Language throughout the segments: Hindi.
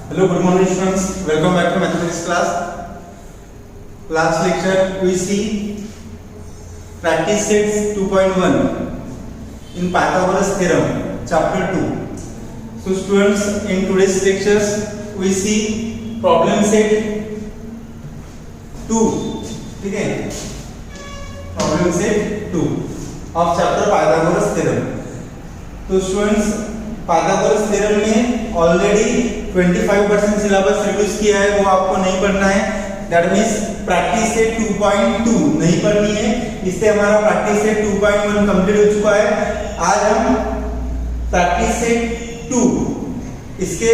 Hello, good morning students. Welcome back to mathematics class. Last lecture we see practice sets 2.1 in Pythagoras theorem, chapter 2. So students, in today's lectures we see problem set 2. ठीक है? Problem set 2 of chapter Pythagoras theorem. तो students, पाइथागोरस थ्योरम में ऑलरेडी 25% सिलेबस रिड्यूस किया है, वो आपको नहीं पढ़ना है. दैट मींस प्रैक्टिस सेट 2.2 नहीं पढ़नी है, इससे हमारा प्रैक्टिस सेट 2.1 कंप्लीट हो चुका है. आज हम प्रैक्टिस सेट 2 इसके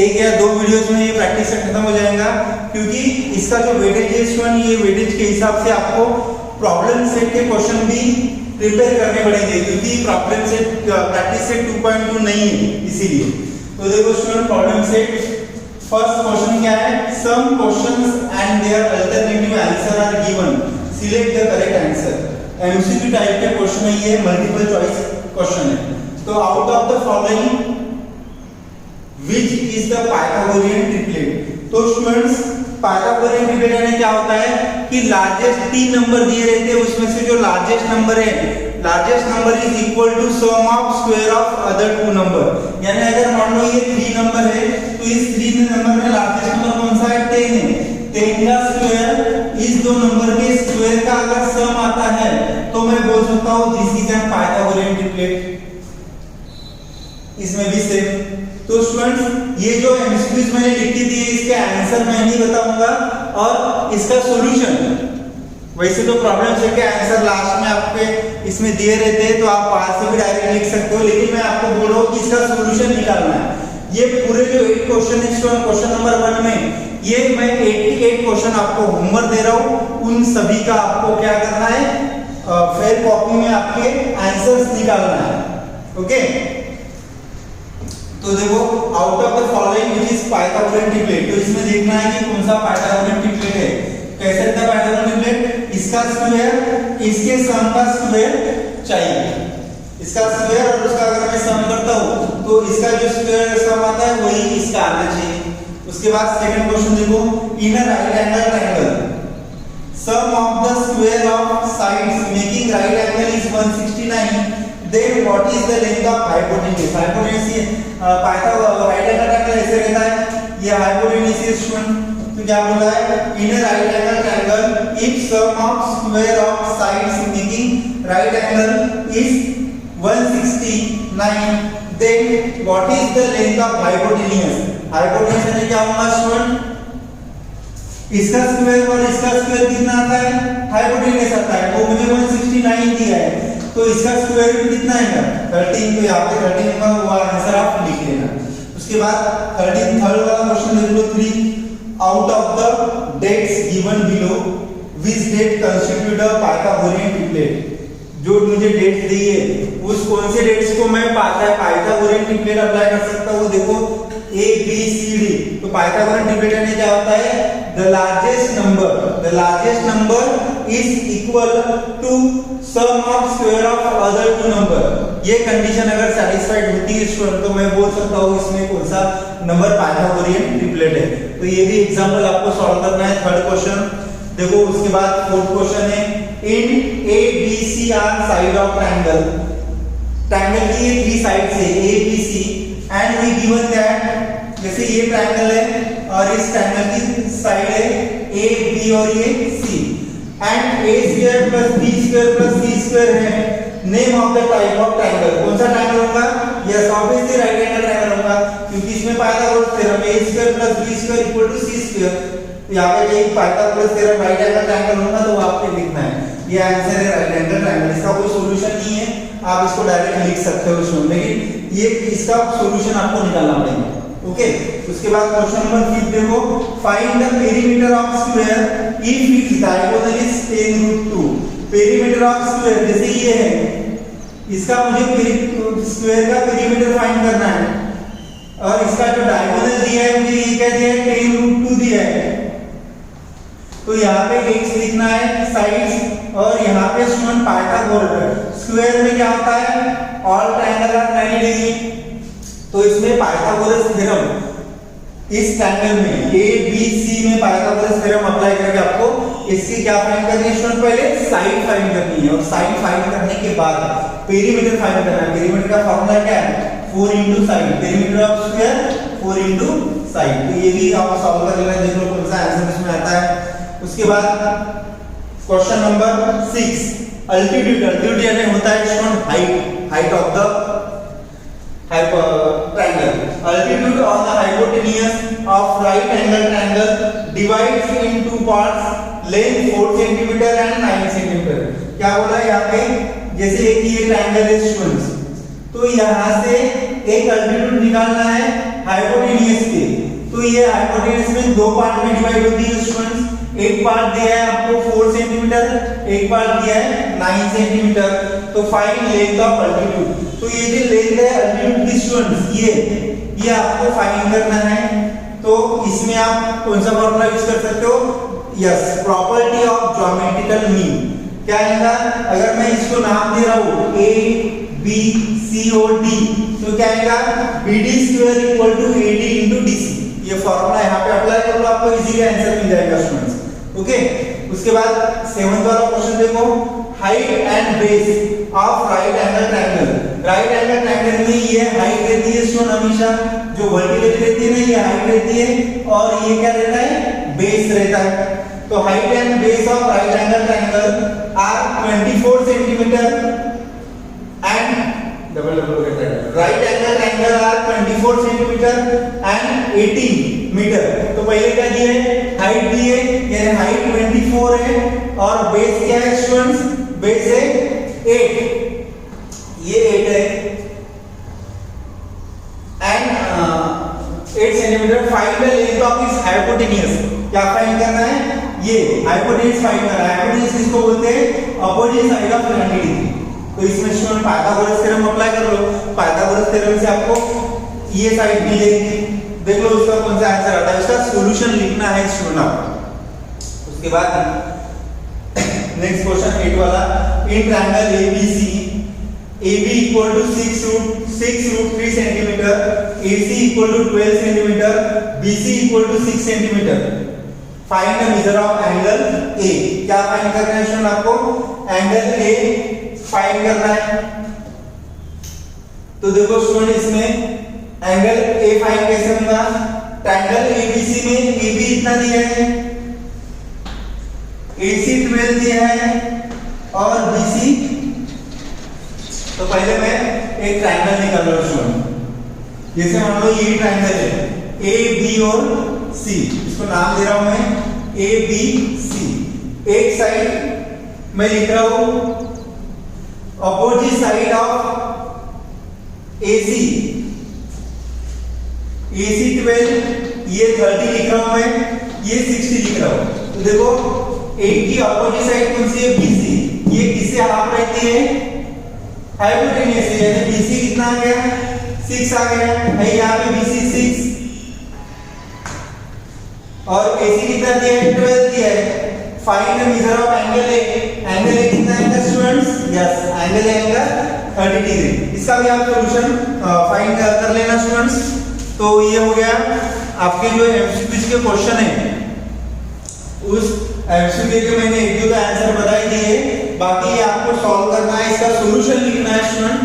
एक या दो वीडियोस में ये प्रैक्टिस सेट खत्म हो जाएगा, क्योंकि इसका जो वेटेज है स्टूडेंट, ये वेटेज के हिसाब से आपको प्रॉब्लम सेट के क्वेश्चन भी प्रिपेयर करने पड़ेंगे, क्योंकि प्रॉब्लम सेट प्रैक्टिस सेट 2.2 नहीं है इसीलिए. तो देखो student, problem set first question क्या है? Some questions and there alternative answer are given, select the correct answer. MCQ type के क्वेश्चन है, ये मल्टीपल चॉइस क्वेश्चन है. तो out of the following which is the Pythagorean triplet. तो स्टूडेंट्स, पाइथागोरियन ट्रिपलेट यानी क्या होता है कि लार्जेस्ट 3 नंबर दिए रहते हैं, उसमें से जो लार्जेस्ट नंबर है, largest number is equal to sum of square of other 2 number. यानी अगर मान लो ये 3 नंबर है, तो इस 3 नंबर में लार्जेस्ट नंबर कौन सा है? 10 है. 10 का स्क्वायर इस दो नंबर के स्क्वायर का अगर सम आता है, तो मैं बोल सकता हूं this is an Pythagorean triplet. इसमें भी सेम. तो स्टूडेंट्स, ये जो एमसीक्यूज मैंने लिख के दिए, इसके आंसर मैं नहीं बताऊंगा और इसका सॉल्यूशन. वैसे तो प्रॉब्लम सेट के आंसर लास्ट में आपके इसमें दिए रहते हैं, तो आप वहां से भी डायरेक्ट लिख सकते हो, लेकिन मैं आपको बोल रहा हूं कि इसका सॉल्यूशन निकालना है. ये पूरे जो 8 क्वेश्चन है स्टूडेंट, क्वेश्चन नंबर 1 में ये मैं 88 क्वेश्चन आपको होमवर्क दे रहा हूं, उन सभी का आपको क्या करना है, फिर कॉपी में आपके आंसर्स निकालना है. ओके. तो देखो, out of the following which is Pythagorean triplet. तो इसमें देखना है कि कौन सा पाइथागोरियन ट्रिपलेट है. कैसे रहता है पाइथागोरियन ट्रिपलेट? इसका स्क्वायर इसके सम का स्क्वायर चाहिए. इसका स्क्वायर और उसका अगर मैं सम करता हूं, तो इसका जो स्क्वायर सम आता है वही इसका आना चाहिए. उसके बाद सेकंड क्वेश्चन देखो, in a right angle triangle sum of the square of sides making right angle is 169. then what is the length of hypotenuse. hypotenuse Pythagoras right angle triangle ऐसे रहता है, ये हाइपोटेन्यूज है स्टूडेंट. तो क्या बोला है? In a right angle triangle if sum of square of sides making right angle is 169, then what is the length of hypotenuse. Hypotenuse यानी क्या होगा स्टूडेंट? इसका स्क्वायर और इसका स्क्वायर कितना आता है? हाइपोटेन्यूज आता है, वो मुझे 169 दिया है, तो इसका स्क्वायर रूट कितना आएगा? 13. तो यहाँ पे 13 का वो आंसर आप लिख लेना. उसके बाद 13 थर्ड वाला क्वेश्चन देख लो. 3 out of the dates given below which date constitute a Pythagorean triplet. जो मुझे डेट्स दी है, उस कौन से डेट्स को मैं पाइथागोरियन ट्रिपलेट अप्लाई कर सकता हूँ. देखो A B C D. तो पाइथागोरियन ट्रिपलेट यानी क्या होता है? The largest number is equal to sum of square of other 2 number. ये कंडीशन अगर सेटिस्फाइड होती है स्टूडेंट, तो मैं बोल सकता हूँ इसमें कौन सा नंबर पाइथागोरियन ट्रिपलेट है. तो ये भी एग्जांपल आपको सॉल्व करना है. थर्ड क्वेश्चन देखो. उसके बाद फोर्थ क्वेश्चन है, in A B C are side of triangle. Triangle की ये 3 साइड्स है A B C and we given that, जैसे ये ट्रायंगल है और इस ट्रायंगल की साइड है A B और ये C, and A square plus B square plus C square है. Name of the type of triangle. कौन सा ट्रायंगल होगा? Yes, obviously right angle triangle होगा, क्योंकि इसमें Pythagoras theorem A square plus B square equal to C square. तो यहाँ पे एक Pythagoras theorem right angle triangle होगा, तो आपको लिखना है. ये आंसर है राइट एंगल ट्रायंगल. इसका कोई सॉल्यूशन नहीं है, आप इसको डायरेक्ट लिख सकते हो स्टूडेंट, लेकिन ये इसका सॉल्यूशन आपको निकालना पड़ेगा. ओके. उसके बाद क्वेश्चन नंबर 5 देखो, find the perimeter of square if its diagonal is 10√2. Perimeter of square जैसे ये है, इसका मुझे स्क्वायर का पेरीमीटर फाइंड करना है, और इसका जो डायगोनल दिया है मुझे ये क्या दिया है? 10√2 दिया है. तो यहाँ पे x लिखना है साइड्स, और यहाँ पे स्टूडेंट पाइथागोरस स्क्वायर में क्या होता है? All triangle are 90 degree. तो इसमें पाइथागोरस थ्योरम इस ट्रायंगल में ए बी सी में पाइथागोरस थ्योरम अप्लाई करके आपको इसकी क्या फाइंड करनी है स्टूडेंट? पहले साइड फाइंड करनी है और साइड फाइंड करने के बाद पेरीमीटर फाइंड करना है। पेरीमीटर का फॉर्मूला क्या है? 4 into side, perimeter of square 4 into side. तो ये भी आप सॉल्व कर लेना, देख लो कौन सा आंसर इसमें आता है। उसके बाद क्वेश्चन नंबर 6, अल्टीट्यूड। अल्टीट्यूड यानी होता है student height of the triangle. Altitude on the hypotenuse of right angle triangle divides in two parts, length 4 cm and 9 cm. क्या बोला है यहाँ पे? जैसे एक ये ट्रायंगल है स्टूडेंट्स, तो यहाँ से एक अल्टीट्यूड निकालना है हाइपोटेन्यूज के। तो ये हाइपोटेन्यूज में दो पार्ट में डिवाइड होती है स्टूडेंट्स। एक पार्ट दिया है आपको 4 सेंटीमीटर, एक पार्ट दिया है 9 सेंटीमीटर। तो फाइंड लेंथ ऑफ अल्टीट्यूड। तो ये जो लेंथ है अल्टीट्यूड की स्टूडेंट्स, ये आपको फाइंड करना है। तो इसमें आप कौन सा फॉर्मूला यूज कर सकते हो? Yes, property of geometrical mean. क्या आएगा? अगर मैं इसको नाम दे रहा हूँ ए बी सी और डी, तो क्या आएगा? BD square equal to AD into DC। ये फॉर्मूला यहाँ पे अप्लाई कर लो, आपको इजीली आंसर मिल जाएगा स्टूडेंट्स। ओके, उसके बाद 7th वाला क्वेश्चन देखो, height and base of right angle triangle. Right angle triangle में ये हाइट रहती है स्टूडेंट, हमेशा जो वर्टिकल रहती है ना, ये हाइट रहती है, और ये क्या रहता है? बेस रहता है। तो height and base of right angle triangle are 24 centimetre and right angle triangle are 24 centimetre and 18 metre. तो पहले क्या दिए? हाइट दिए, यानी हाइट 24 है और बेस क्या है स्टूडेंट्स? बेस है 8, ये 8 है and 8 centimetre. Find the length of इस हाइपोटेन्यूज। क्या फाइंड करना है? ये हाइपोटेन्यूज फाइंड करना है। हाइपोटेन्यूज किसको बोलते हैं? Opposite side of 90 degree. तो इसमें स्टूडेंट पाइथागोरस थ्योरम अप्लाई कर लो। पाइथागोरस थ्योरम से आपको ये साइड मिलेगी। देख लो उसका कौन सा आंसर आता है, उसका सॉल्यूशन लिखना है स्टूडेंट आपको। उसके बाद नेक्स्ट क्वेश्चन 8 वाला, in triangle ABC AB equal to 6 root 3 centimetre, AC equal to 12 centimetre, BC equal to 6 centimetre. Find the measure of angle A। क्या फाइंड करना है स्टूडेंट आपको? एंगल A फाइंड करना है। तो देखो स्टूडेंट, इसमें एंगल A फाइंड कैसे होगा? ट्रायंगल ABC में AB इतना दिया है, AC 12 दिया है और BC। तो पहले मैं एक ट्रायंगल निकाल रहा हूं स्टूडेंट। जैसे मान लो ये ट्रायंगल है A B और C, इसको नाम दे रहा हूं मैं A B C। एक साइड मैं लिख रहा हूं अपोजिट साइड ऑफ AC 12, ये 30 लिख रहा हूं मैं, ये 60 लिख रहा हूं। तो देखो एक की अपोजिट साइड कौन सी है? BC। ये किससे हाफ रहती है? हाइपोटेन्यूज से, यानी BC कितना आ गया? 6 आ गया है। यहाँ पे BC 6 और AC कितना दिया है? 12 दिया है। Find the measure of angle A। Angle A कितना है स्टूडेंट्स? यस, एंगल A आएगा 30 डिग्री। इसका भी आप सॉल्यूशन फाइंड कर लेना स्टूडेंट्स। तो ये हो गया आपके जो एमसीक्यू के क्वेश्चन है, उस एमसीक्यू के मैंने एक दो आंसर बता ही दिए, बाकी आपको सॉल्व करना है, इसका सॉल्यूशन लिखना है स्टूडेंट।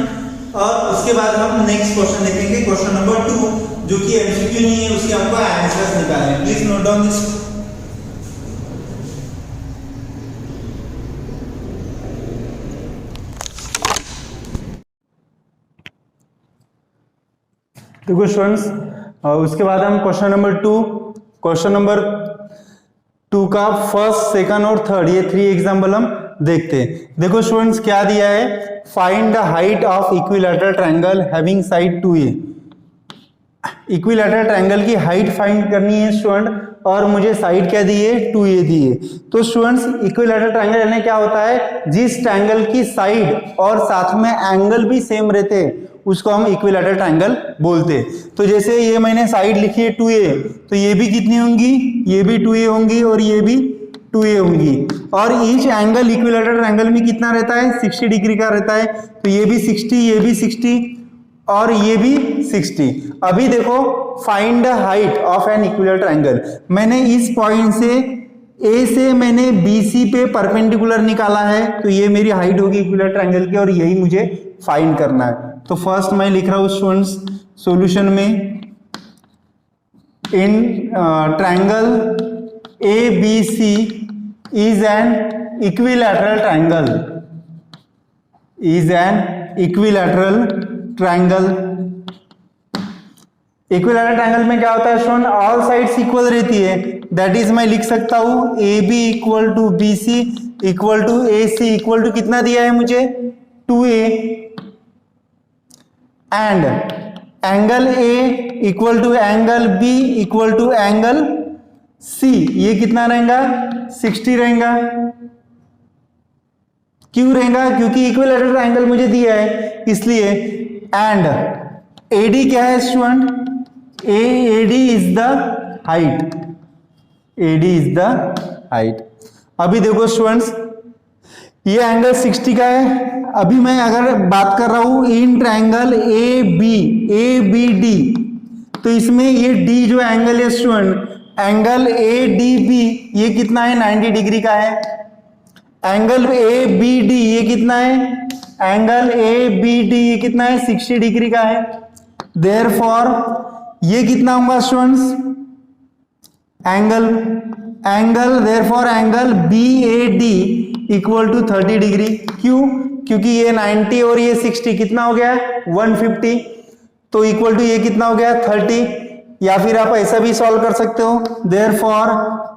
और उसके बाद हम नेक्स्ट क्वेश्चन देखेंगे, क्वेश्चन नंबर 2, जो कि एमसीक्यू नहीं है, उसके हमको आंसर्स निकालने हैं। Please note down this. देखो स्टूडेंट्स, उसके बाद हम क्वेश्चन नंबर 2 का फर्स्ट, सेकंड और थर्ड, ये 3 एग्जाम्पल हम देखते हैं। देखो स्टूडेंट्स क्या दिया है? Find the height of equilateral triangle having side 2a। Equilateral triangle की हाइट फाइंड करनी है स्टूडेंट, और मुझे साइड क्या दी है? 2a दी है। तो स्टूडेंट्स इक्विलैटरल ट्रायंगल यानी क्या होता है? जिस ट्रायंगल की साइड और साथ में एंगल भी सेम रहते हैं उसको हम इक्विलैटरल ट्रायंगल बोलते हैं। तो जैसे ये मैंने साइड लिखी है 2a, तो ये भी कितनी होंगी? ये भी 2a होंगी और ये भी 2a होंगी। और ईच एंगल इक्विलैटरल ट्रायंगल में कितना रहता है? 60 डिग्री का रहता है। तो ये भी 60, ये भी 60 और ये भी 60। अभी देखो find the height of an equilateral triangle. मैंने इस पॉइंट से ए से मैंने BC पे परपेंडिकुलर निकाला है, तो ये मेरी हाइट होगी इक्विलैटरल ट्रायंगल की और यही मुझे फाइंड करना है। तो फर्स्ट मैं लिख रहा हूं स्टूडेंट्स सॉल्यूशन में, इन triangle ABC is an equilateral triangle, is an equilateral triangle। Equilateral triangle में क्या होता है स्टूडेंट, ऑल साइड्स इक्वल रहती है। दैट इज मैं लिख सकता हूं AB equal to BC equal to AC equal to कितना दिया है मुझे 2A, and angle A equal to angle B equal to angle C, ये कितना रहेगा 60 रहेगा। क्यों रहेगा, क्योंकि इक्विलैटरल ट्रायंगल मुझे दिया है इसलिए। एंड AD क्या है student, AD is the height, AD is the height. अभी देखो स्टूडेंट्स ये एंगल 60 का है। अभी मैं अगर बात कर रहा हूं इन ट्रायंगल ABD, तो इसमें ये D जो एंगल है स्टूडेंट, एंगल ADB ये कितना है 90 डिग्री का है। एंगल ABD ये कितना है, एंगल ABD ये कितना है 60 डिग्री का है। देयरफॉर ये कितना होगा students, angle therefore angle BAD equal to 30 degree. क्यों, क्योंकि ये 90 और ये 60 कितना हो गया 150, तो इक्वल टू ये कितना हो गया 30। या फिर आप ऐसा भी सॉल्व कर सकते हो, therefore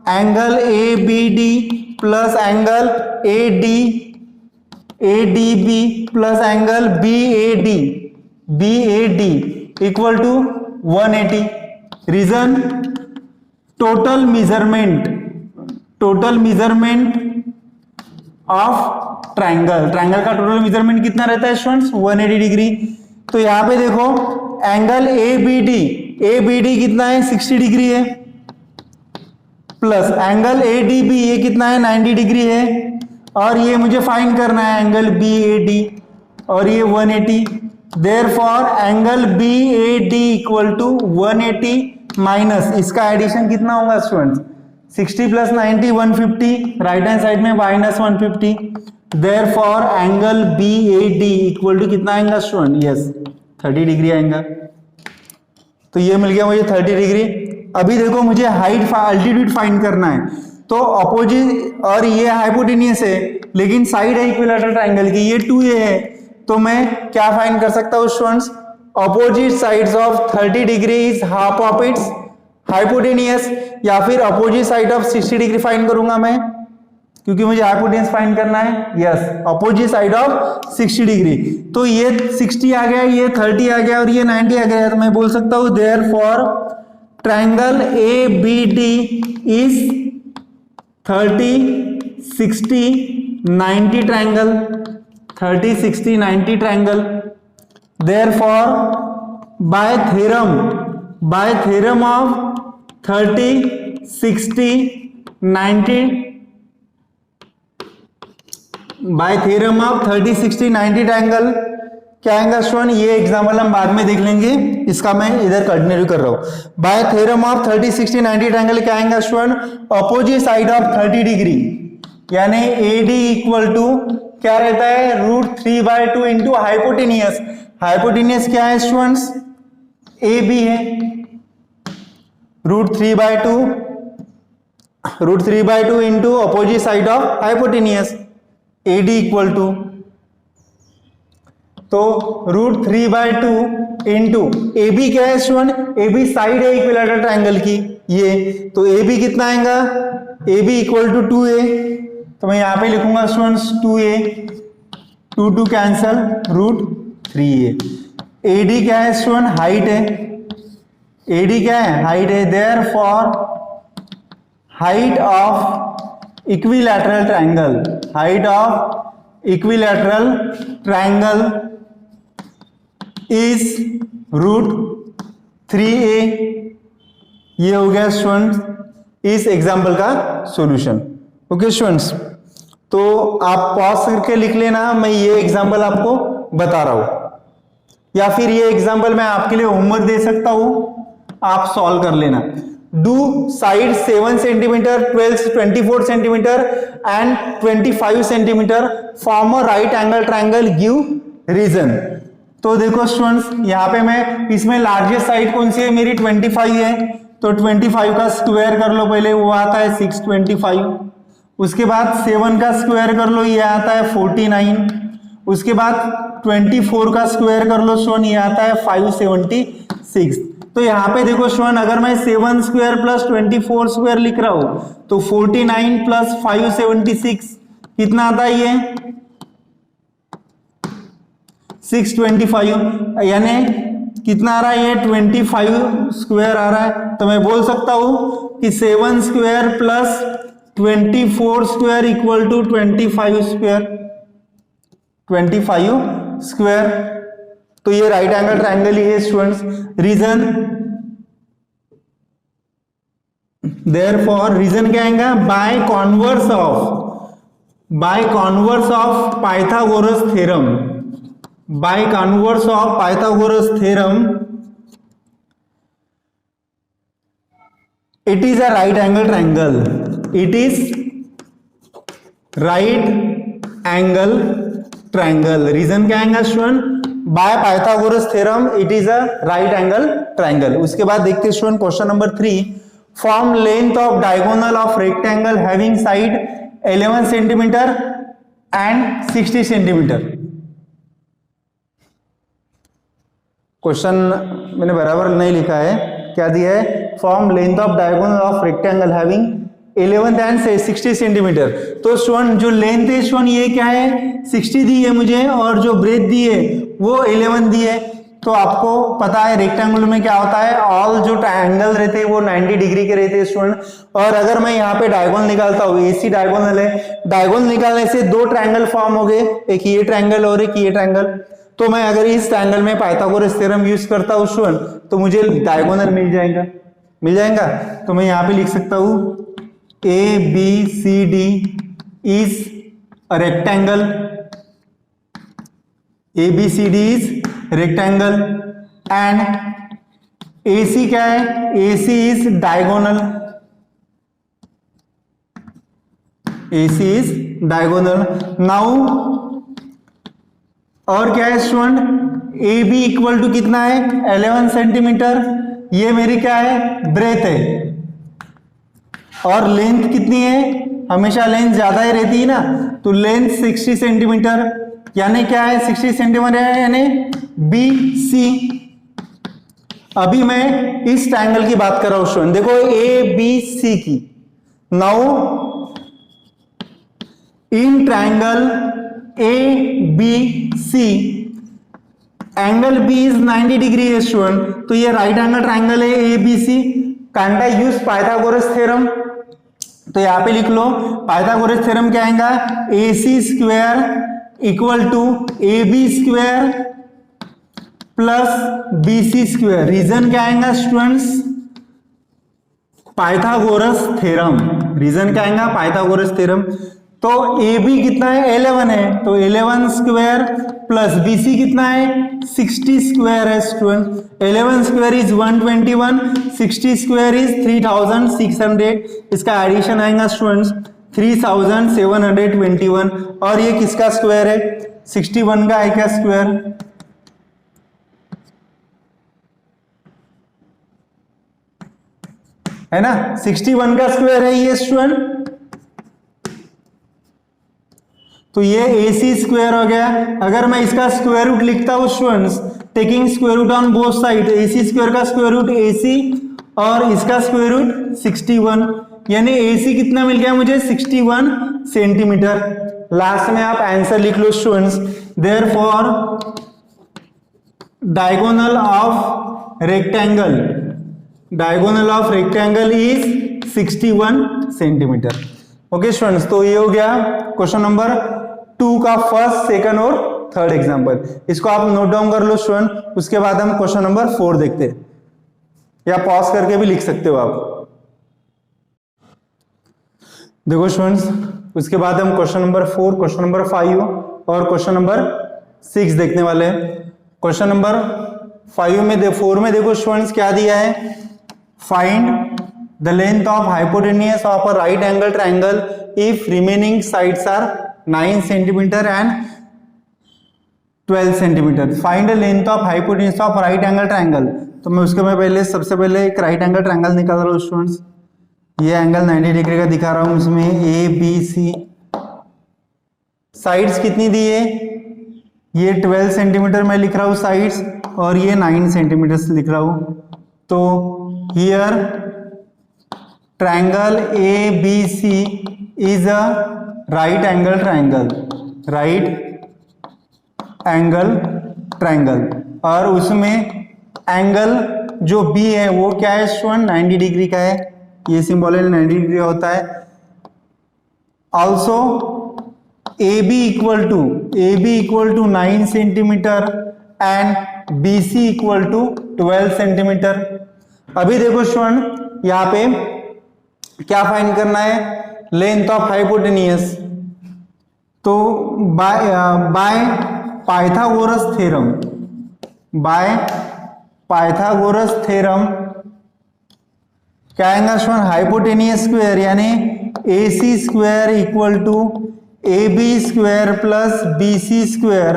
angle ABD plus angle ADB plus angle BAD equal to 180। Reason, total measurement of triangle का टोटल मेजरमेंट कितना रहता है स्टूडेंट्स 180 डिग्री। तो यहां पे देखो एंगल ABD कितना है 60 डिग्री है, प्लस एंगल ADB ये कितना है 90 डिग्री है, और ये मुझे फाइंड करना है एंगल BAD और ये 180। Therefore angle BAD equal to 180 minus इसका एडिशन कितना होगा students 60 plus 90 150, right hand side में minus 150। Therefore angle BAD equal to कितना आएगा स्टूडेंट, यस 30 डिग्री आएगा। तो ये मिल गया मुझे 30 डिग्री। अभी देखो मुझे हाइट अल्टीट्यूड फाइंड करना है, तो अपोजिट, और ये हाइपोटेनियस है लेकिन साइड है इक्विलैटरल ट्रायंगल की, ये 2A है, तो मैं क्या फाइंड कर सकता हूँ students, opposite sides of 30 degree is half of its hypotenuse, या फिर opposite side of 60 degree find करूंगा मैं, क्योंकि मुझे हाइपोटेनियस फाइंड करना है। Yes, opposite side of 60 degree. तो ये 60 आ गया, ये 30 आ गया और ये 90 आ गया, तो मैं बोल सकता हूं therefore triangle ABD is 30 60 90 triangle, 30 60 90 triangle. Therefore by theorem of 30 60 90 bye theorem of 30 60 90 triangle क्या आएगा स्टूडेंट, ये एग्जाम्पल हम बाद में देख लेंगे, इसका मैं इधर कंटिन्यू कर रहा हूं। बाय थ्योरम ऑफ 30 60 90 ट्रायंगल क्या आएगा student, opposite side of 30 degree, यानी AD इक्वल टू क्या रहता है √3/2 इंटू हाइपोटेनियस। हाइपोटेनियस क्या है स्टूडेंट्स, AB है, √3/2 into opposite side of hypotenuse, AD equal to, तो √3/2 इंटू AB क्या है स्टूडेंट, AB साइड है इक्विलैटरल ट्रायंगल की ये, तो AB कितना आएगा, AB इक्वल टू 2A, तो मैं यहां पे लिखूंगा students 2A, 2 cancel √3A। AD क्या है स्टूडेंट, हाइट है, AD क्या है हाइट है, therefore height of equilateral triangle is √3A। ये हो गया स्टूडेंट इस एग्जाम्पल का सॉल्यूशन। ओके स्टूडेंट्स, तो आप पॉज करके लिख लेना, मैं ये एग्जाम्पल आपको बता रहा हूं। या फिर ये एग्जांपल मैं आपके लिए होमवर्क दे सकता हूं, आप सॉल्व कर लेना। Do side 7 centimetre, 24 centimetre and 25 centimetre form a right angle triangle, give reason. तो देखो स्टूडेंट्स, यहाँ पे मैं इसमें लार्जेस्ट साइड कौन सी है मेरी 25 है, तो 25 का स्क्वायर कर लो पहले, वो आता है 625। उसके बाद 7 का स्क्वायर कर लो, ये आता है 49। उसके बाद 24 का स्क्वायर कर लो स्टूडेंट, ये आता है 576। तो यहाँ पे देखो स्टूडेंट, अगर मैं 7 स्क्वायर प्लस 24 स्क्वायर लिख रहा हूं तो 49 प्लस 576 कितना आता है, ये 625, यानी कितना आ रहा है, ये 25 स्क्वायर आ रहा है। तो मैं बोल सकता हूं कि 7 square plus 24 square equal to 25 square, 25 square. तो ये राइट एंगल ट्रायंगल ही है स्टूडेंट्स। रीजन, देयरफॉर रीजन क्या आएगा, by converse of Pythagoras theorem, by converse of Pythagoras theorem it is a right angle triangle, it is right angle triangle. Reason क्या आएगा student, by Pythagoras theorem it is a right angle triangle. उसके बाद देखते हैं student question number 3, form length of diagonal of rectangle having side 11 centimetre and 60 centimetre. Question मैंने बराबर नहीं लिखा है, क्या दिया है, form length of diagonal of rectangle having 11 and 60 centimetre. तो स्टूडेंट जो लेंथ है स्टूडेंट ये क्या है, 60 दी है मुझे, और जो ब्रेथ दी है वो 11 दी है। तो आपको पता है रेक्टेंगल में क्या होता है, ऑल जो ट्रायंगल रहते हैं वो 90 डिग्री के रहते हैं स्टूडेंट। और अगर मैं यहाँ पे डायगोनल निकालता हूँ, एसी डायगोनल है, डायगोनल निकालने से 2 ट्रायंगल फॉर्म हो गए, एक ये ट्रायंगल और एक ये ट्रायंगल। तो मैं अगर इस ट्रायंगल में पाइथागोरस थ्योरम यूज करता हूँ स्टूडेंट, तो मुझे डायगोनल मिल जाएगा। तो मैं यहाँ पे लिख सकता हूँ ABCD is a rectangle, ABCD is rectangle and AC क्या है, AC is diagonal, AC is diagonal। Now और क्या है स्टूडेंट, AB इक्वल टू कितना है 11 सेंटीमीटर, ये मेरी क्या है ब्रेथ है, और लेंथ कितनी है, हमेशा लेंथ ज्यादा ही रहती है ना, तो लेंथ 60 सेंटीमीटर, यानी क्या है 60 सेंटीमीटर है, यानी BC। अभी मैं इस ट्रायंगल की बात कर रहा हूं स्टूडेंट, देखो ABC की। Now in triangle ABC angle B is 90 degree है स्टूडेंट, तो ये राइट एंगल ट्रायंगल है ABC। Kind of use Pythagoras theorem, तो यहाँ पे लिख लो पाइथागोरस थ्योरम क्या आएगा, AC square equal to AB square plus BC square. Reason क्या आएगा स्टूडेंट्स, पाइथागोरस थ्योरम। रीजन क्या आएगा, पाइथागोरस थ्योरम। तो AB कितना है 11 है, तो 11 स्क्वायर प्लस BC कितना है 60 स्क्वायर है student. 11 square is 121, 60 square is 3600। इसका एडिशन आएगा स्टूडेंट्स 3721। और ये किसका स्क्वायर है, 61 का है क्या स्क्वायर, है ना, 61 का स्क्वायर है ये स्टूडेंट। तो ये AC स्क्वायर हो गया। अगर मैं इसका स्क्वायर रूट लिखता हूं students, taking square root on both side, AC square का स्क्वायर रूट AC और इसका स्क्वायर रूट 61, यानी AC कितना मिल गया मुझे 61 सेंटीमीटर। लास्ट में आप आंसर लिख लो students, therefore diagonal of rectangle is 61 centimetre. Okay students, तो ये हो गया क्वेश्चन नंबर 2 का फर्स्ट, सेकंड और थर्ड एग्जांपल। इसको आप नोट डाउन कर लो स्टूडेंट। उसके बाद हम क्वेश्चन नंबर 4 देखते हैं, या पॉज करके भी लिख सकते हो आप। देखो स्टूडेंट्स, उसके बाद हम क्वेश्चन नंबर 4, क्वेश्चन नंबर 5 और क्वेश्चन नंबर 6 देखने वाले हैं। क्वेश्चन नंबर 4 में देखो स्टूडेंट्स क्या दिया है, find the length of hypotenuse of a right angle triangle if remaining sides are 9 centimetre and 12 centimetre. Find the length of hypotenuse of right angle triangle. तो मैं सबसे पहले एक राइट एंगल ट्राइंगल निकाल रहा हूँ स्टूडेंट्स। ये एंगल 90 डिग्री का दिखा रहा हूँ, इसमें ए बी सी, साइड्स कितनी दी है, ये 12 सेंटीमीटर मैं लिख रहा हूँ साइड्स, और ये 9 सेंटीमीटर लिख रहा हूँ। तो here triangle A B C is a right angle triangle, और उसमें एंगल जो बी है वो क्या है स्टूडेंट, 90 डिग्री का है। ये सिंबल 90 डिग्री होता है। Also A B equal to 9 centimetre and B C equal to 12 centimetre. अभी देखो स्टूडेंट यहाँ पे क्या फाइंड करना है, लेंथ ऑफ हाइपोटेनियस। तो बाय पाइथागोरस थ्योरम क्या आएगा स्टूडेंट, हाइपोटेनियस स्क्वायर यानी A C square equal to A B square plus B C square.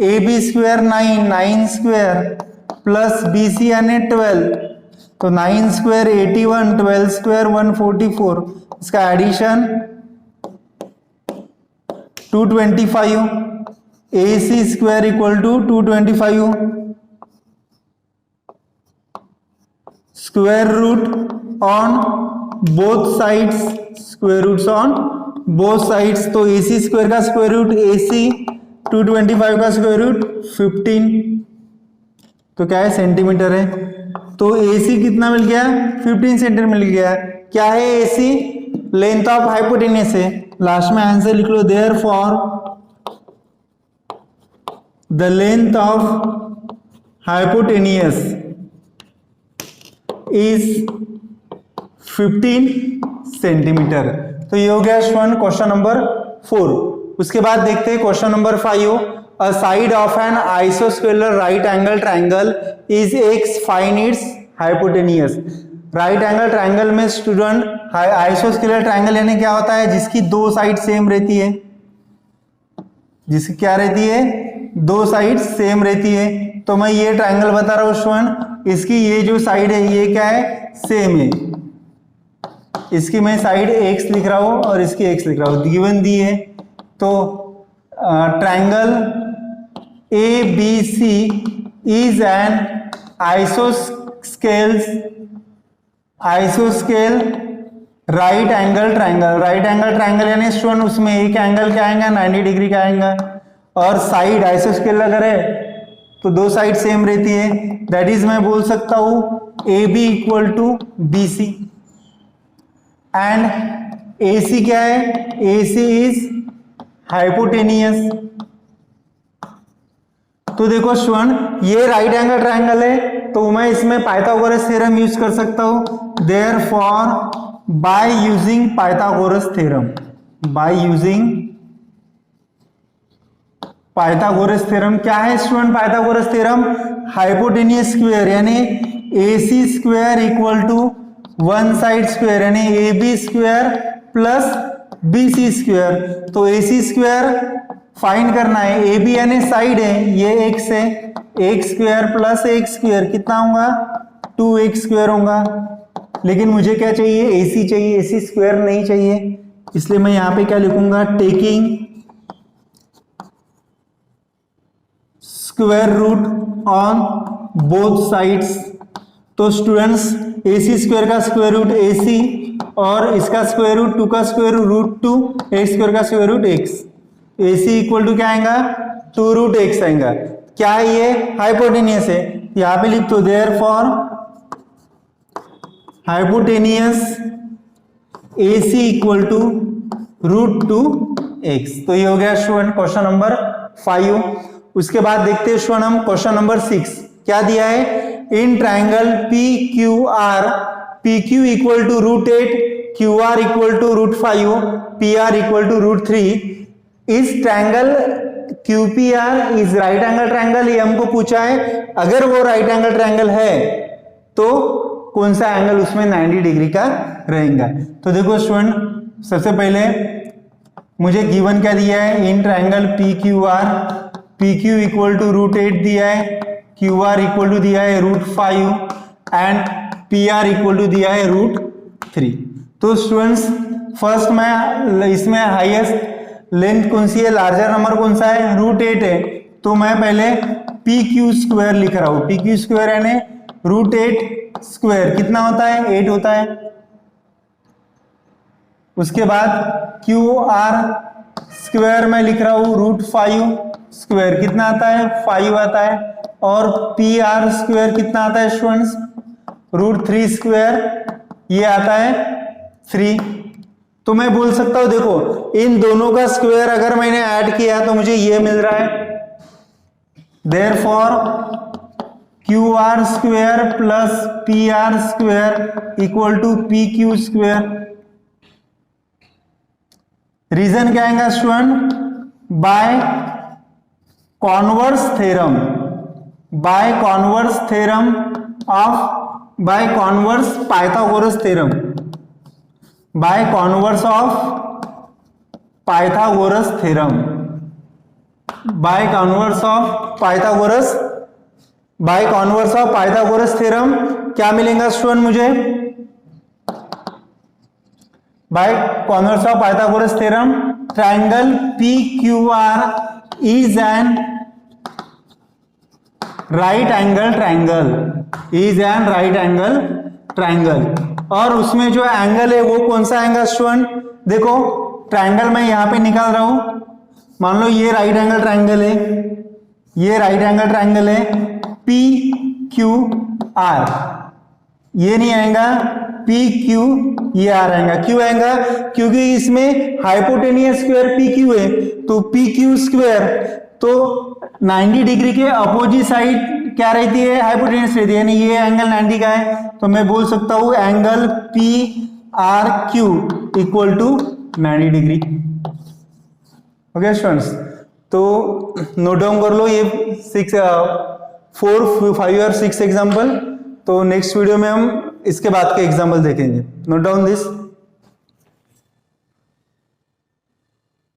A B square 9 square plus B C यानी 12, तो 9 स्क्वायर 81, 12 स्क्वायर 144, इसका addition 225। A C square equal to 225, square root on both sides, square roots on both sides. तो ए सी स्क्वायर का स्क्वायर रूट ए सी, 225 का स्क्वायर रूट 15, तो क्या है सेंटीमीटर है। तो ए सी कितना मिल गया, 15 सेंटीमीटर मिल गया। क्या है A C, length of hypotenuse है। लास्ट में आंसर लिख लो, therefore the length of hypotenuse is 15 centimetre. तो ये हो गया स्टूडेंट क्वेश्चन नंबर 4। उसके बाद देखते हैं question number 5। A side of an आइसोस्केलर right angle triangle is X, find its hypotenuse. Right angle triangle में स्टूडेंट आइसोस्केलर ट्राइंगल यानी क्या होता है, जिसकी दो साइड सेम रहती है, जिसकी क्या रहती है, दो साइड सेम रहती है। तो मैं ये ट्राइंगल बता रहा हूँ स्टूडेंट, इसकी ये जो साइड है ये क्या है, सेम है। इसकी मैं साइड एक्स लिख रहा हूँ और इसकी एक्स लिख रहा हूँ, गिवन दी है। तो triangle A B C is an आइसोस्केल राइट एंगल ट्राइंगल यानी स्टूडेंट उसमें एक एंगल क्या आएगा, 90 डिग्री का आएगा, और साइड आइसोस्केल अगर है तो दो साइड सेम रहती है। दैट इज मैं बोल सकता हूं A B equal to B C, and A C क्या है, ए सी इज हाइपोटेनियस। तो देखो स्टूडेंट ये राइट एंगल ट्राइंगल है, तो मैं इसमें पाइथागोरस थ्योरम यूज कर सकता हूं। Therefore by using Pythagoras theorem, Pythagoras theorem क्या है student, Pythagoras theorem hypotenuse square यानी A C square equal to one side square यानी A B square plus B C square. तो ए सी स्क्वायर फाइंड करना है, ए बी यानी साइड है, ये एक्स है, x square plus x square कितना होगा, 2x स्क्वायर होगा। लेकिन मुझे क्या चाहिए, ए सी चाहिए, ए सी स्क्वायर नहीं चाहिए, इसलिए मैं यहाँ पे क्या लिखूंगा, taking square root on both sides. तो स्टूडेंट्स ए सी स्क्वायर का स्क्वायर रूट ए सी और इसका स्क्वायर रूट 2 का स्क्वायर रूट 2, एक्स स्क्वायर का square root X. A C equal to क्या आएगा, 2 रूट एक्स आएगा। क्या है ये, हाइपोटेनियस है, यहाँ पे लिख दो therefore hypotenuse A C equal to root 2 X. तो ये हो गया स्टूडेंट क्वेश्चन नंबर 5। उसके बाद देखते हैं स्टूडेंट हम क्वेश्चन नंबर 6 क्या दिया है, in triangle P Q R, P Q equal to root 8, Q R equal to root 5, P R equal to root 3, इस triangle QPR is right angle triangle, ये हमको पूछा है। अगर वो राइट एंगल ट्रायंगल है तो कौन सा एंगल उसमें 90 डिग्री का रहेगा। तो देखो स्टूडेंट, सबसे पहले मुझे गिवन क्या दिया है, in triangle PQR, PQ equal to √8 दिया है, QR इक्वल टू दिया है √5 एंड PR इक्वल टू दिया है √3। तो स्टूडेंट्स फर्स्ट में इसमें हाईएस्ट लेंथ कौन सी है, लार्जर नंबर कौन सा है, √8 है। तो मैं पहले PQ² लिख रहा हूं, PQ² यानी √8² कितना होता है, 8 होता है। उसके बाद QR² मैं लिख रहा हूं √5² कितना आता है, 5 आता है। और PR² कितना आता है स्टूडेंट्स, √3² ये आता है 3। तो मैं बोल सकता हूं देखो इन दोनों का स्क्वायर अगर मैंने ऐड किया तो मुझे ये मिल रहा है, therefore QR² plus PR² equal to PQ²। Reason क्या आएगा student, by converse theorem, by converse theorem of, by converse Pythagoras theorem, by converse of Pythagoras theorem, by converse of Pythagoras, by converse of Pythagoras theorem क्या मिलेगा स्टूडेंट मुझे, by converse of Pythagoras theorem triangle PQR is an right angle triangle, is an right angle triangle. और उसमें जो एंगल है वो कौन सा आएगा स्टूडेंट, देखो ट्रायंगल मैं यहां पे निकाल रहा हूं, मान लो ये राइट एंगल ट्रायंगल है, ये राइट एंगल ट्रायंगल है PQR, ये नहीं आएगा PQ, ये आ रहेगा, क्यों आएगा, क्योंकि इसमें हाइपोटेनियस स्क्वायर PQ है, तो PQ² तो 90 डिग्री के अपोजिट साइड क्या रहती है, हाइपोटेन्यूस रहती है, यानी ये एंगल 90 का है। तो मैं बोल सकता हूं angle PRQ equal to 90 degree. Okay students, तो नोट डाउन कर लो ये 4, 5 और 6 एग्जाम्पल। तो नेक्स्ट वीडियो में हम इसके बाद के एग्जाम्पल देखेंगे। Note down this.